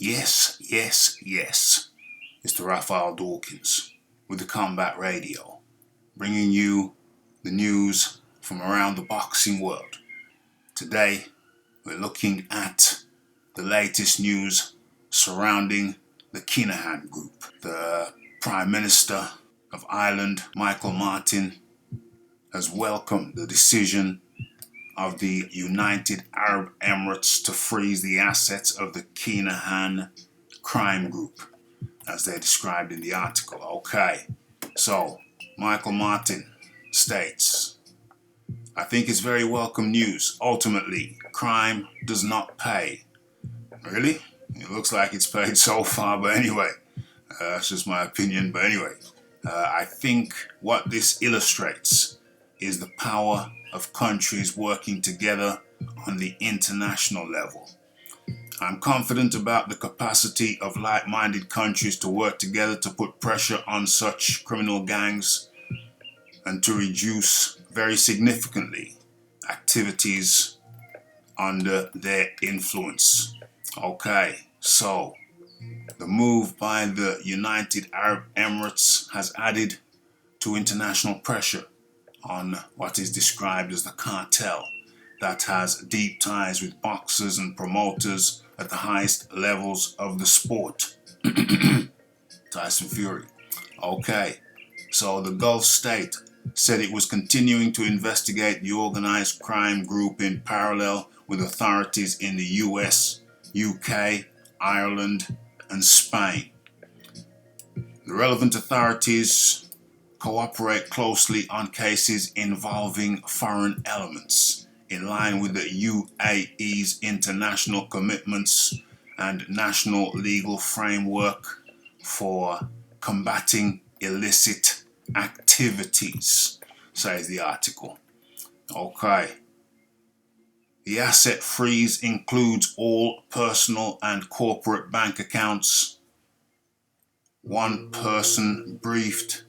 Yes, yes, yes. It's Raphael Dawkins with the Combat Radio, bringing you the news from around the boxing world. Today, we're looking at the latest news surrounding the Kinahan group. The Prime Minister of Ireland, Michael Martin, has welcomed the decision of the United Arab Emirates to freeze the assets of the Kinahan crime group, as they're described in the article. Okay, so Michael Martin states, I think it's very welcome news. Ultimately, crime does not pay. Really? It looks like it's paid so far, but anyway, that's just my opinion. But anyway, I think what this illustrates is the power of countries working together on the international level. I'm confident about the capacity of like-minded countries to work together to put pressure on such criminal gangs and to reduce very significantly activities under their influence. Okay, so the move by the United Arab Emirates has added to international pressure on what is described as the cartel that has deep ties with boxers and promoters at the highest levels of the sport. Tyson Fury. Okay, so the Gulf state said it was continuing to investigate the organized crime group in parallel with authorities in the US, UK, Ireland, and Spain. The relevant authorities cooperate closely on cases involving foreign elements, in line with the UAE's international commitments and national legal framework for combating illicit activities, says the article. Okay. The asset freeze includes all personal and corporate bank accounts. One person briefed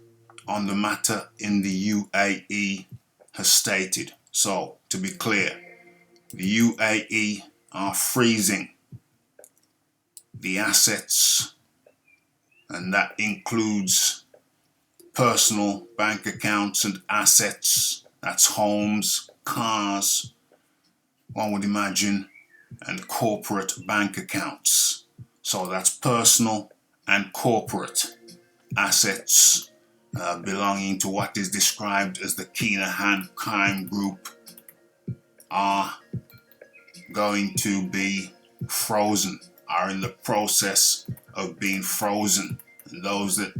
on the matter in the UAE has stated. So, to be clear, the UAE are freezing the assets, and that includes personal bank accounts and assets. That's homes, cars, one would imagine, and corporate bank accounts. So that's personal and corporate assets belonging to what is described as the Kinahan crime group are going to be frozen, are in the process of being frozen. And those that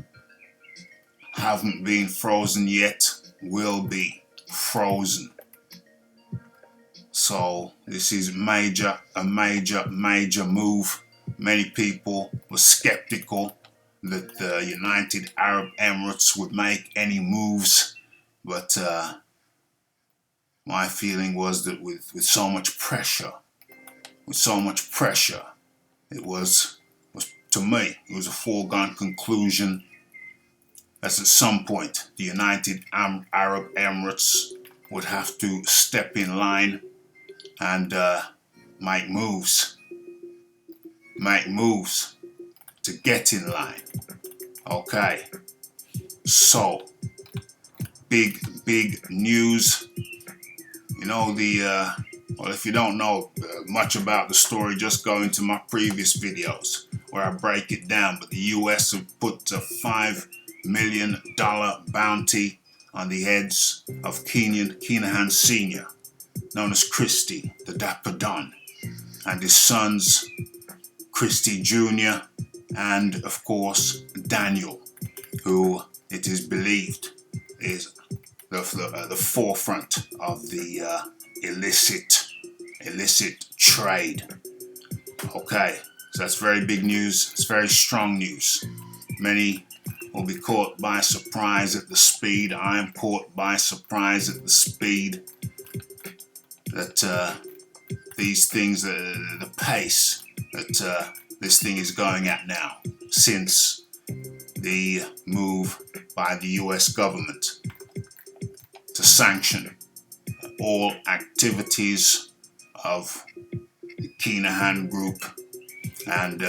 haven't been frozen yet will be frozen. So this is a major move. Many people were skeptical that the United Arab Emirates would make any moves, but my feeling was that with so much pressure, it was to me, it was a foregone conclusion that at some point the United Arab Emirates would have to step in line and make moves to get in line. Okay, so big news. You know, well, if you don't know much about the story, just go into my previous videos where I break it down. But the US have put a $5 million bounty on the heads of Kinahan Sr., known as Christie, the Dapper Don, and his sons, Christie Jr., and of course Daniel, who it is believed is the forefront of the illicit trade. Okay, so that's very big news. It's very strong news. Many will be caught by surprise at the speed. I am caught by surprise at the speed that these things, the pace that this thing is going at now, since the move by the US government to sanction all activities of the Kinahan group and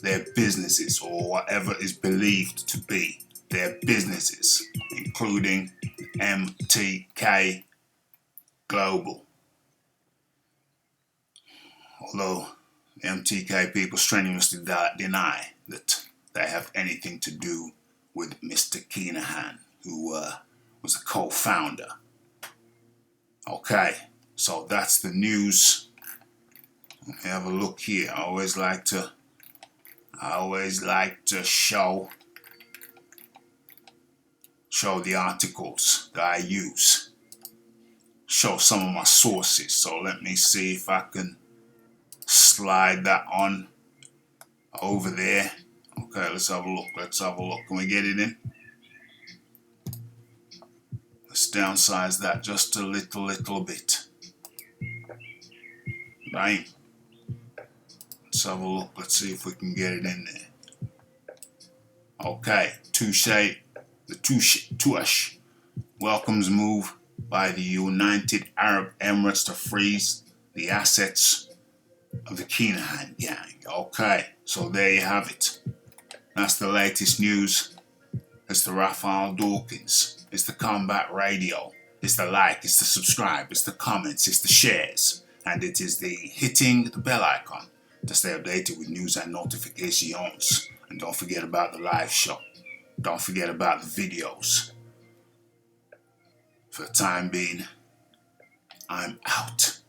their businesses, or whatever is believed to be their businesses, including MTK Global. Although the MTK people strenuously deny that they have anything to do with Mr. Kinahan, who was a co-founder. Okay, so that's the news. Let me have a look here. I always like to show the articles that I use, show some of my sources. So let me see if I can slide that on over there. Okay, let's have a look. Can we get it in? Let's downsize that just a little bit. Right. Let's have a look. Let's see if we can get it in there. Okay, Tush welcomes move by the United Arab Emirates to freeze the assets of the Kinahan gang. Okay, so there you have it. That's the latest news. It's the Raphael Dawkins. It's the Combat Radio. It's the like, it's the subscribe, it's the comments, it's the shares. And it is the hitting the bell icon to stay updated with news and notifications. And don't forget about the live show. Don't forget about the videos. For the time being, I'm out.